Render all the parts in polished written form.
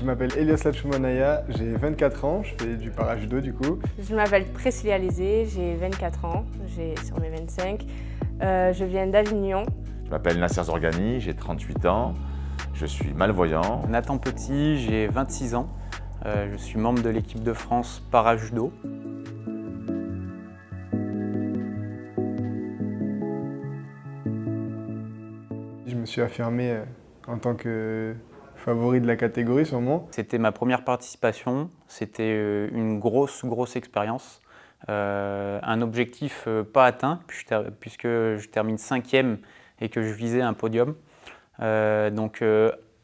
Je m'appelle Elias Lachumanaya, j'ai 24 ans, je fais du para-judo du coup. Je m'appelle Priscilla Lézé, j'ai 24 ans, j'ai sur mes 25. Je viens d'Avignon. Je m'appelle Nasser Zorgani, j'ai 38 ans, je suis malvoyant. Nathan Petit, j'ai 26 ans, je suis membre de l'équipe de France para-judo. Je me suis affirmé en tant que favori de la catégorie sûrement. C'était ma première participation, c'était une grosse expérience. Un objectif pas atteint puisque je termine 5e et que je visais un podium. Donc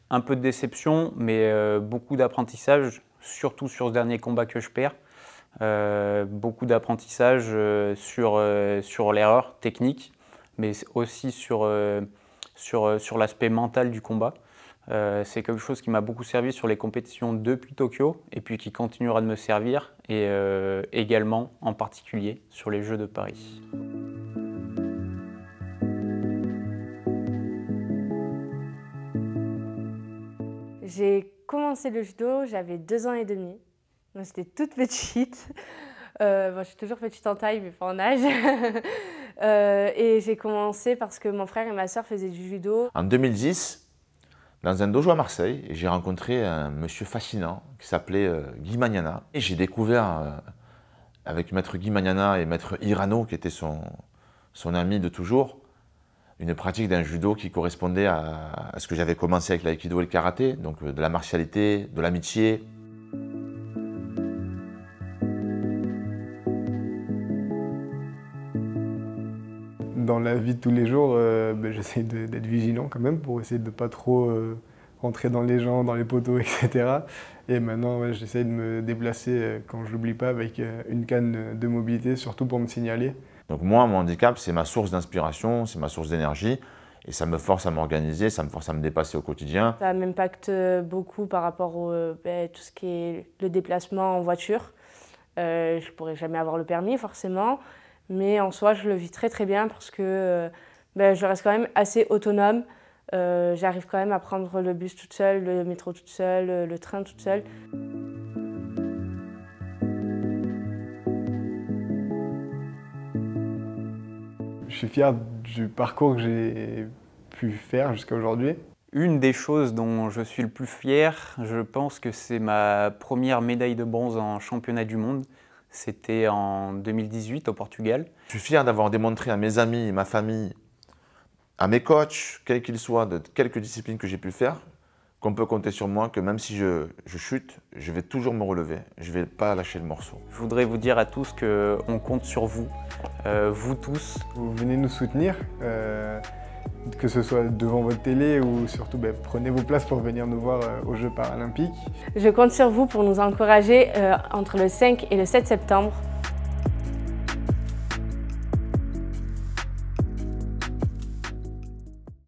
un peu de déception mais beaucoup d'apprentissage, surtout sur ce dernier combat que je perds. Beaucoup d'apprentissage sur l'erreur technique mais aussi sur l'aspect mental du combat. C'est quelque chose qui m'a beaucoup servi sur les compétitions depuis Tokyo et puis qui continuera de me servir et également en particulier sur les Jeux de Paris. J'ai commencé le judo, j'avais 2 ans et demi, donc j'étais toute petite. Bon, je suis toujours petite en taille mais pas en âge. Et j'ai commencé parce que mon frère et ma sœur faisaient du judo. En 2010, dans un dojo à Marseille, j'ai rencontré un monsieur fascinant qui s'appelait Guy Magnana. Et j'ai découvert avec maître Guy Magnana et maître Hirano, qui était son ami de toujours, une pratique d'un judo qui correspondait à ce que j'avais commencé avec l'aïkido et le karaté, donc de la martialité, de l'amitié. Dans la vie de tous les jours, j'essaie d'être vigilant quand même pour essayer de ne pas trop rentrer dans les gens, dans les poteaux, etc. Et maintenant, j'essaie de me déplacer quand je l'oublie pas avec une canne de mobilité, surtout pour me signaler. Donc moi, mon handicap, c'est ma source d'inspiration, c'est ma source d'énergie. Et ça me force à m'organiser, ça me force à me dépasser au quotidien. Ça m'impacte beaucoup par rapport au tout ce qui est le déplacement en voiture. Je ne pourrais jamais avoir le permis forcément, mais en soi je le vis très bien parce que je reste quand même assez autonome. J'arrive quand même à prendre le bus toute seule, le métro toute seule, le train toute seule. Je suis fier du parcours que j'ai pu faire jusqu'à aujourd'hui. Une des choses dont je suis le plus fier, je pense que c'est ma première médaille de bronze en championnat du monde. C'était en 2018 au Portugal. Je suis fier d'avoir démontré à mes amis, ma famille, à mes coachs, quels qu'ils soient, de quelques disciplines que j'ai pu faire, qu'on peut compter sur moi, que même si je chute, je vais toujours me relever. Je ne vais pas lâcher le morceau. Je voudrais vous dire à tous qu'on compte sur vous, vous tous. Vous venez nous soutenir, que ce soit devant votre télé ou surtout prenez vos places pour venir nous voir aux Jeux paralympiques. Je compte sur vous pour nous encourager entre le 5 et le 7 septembre.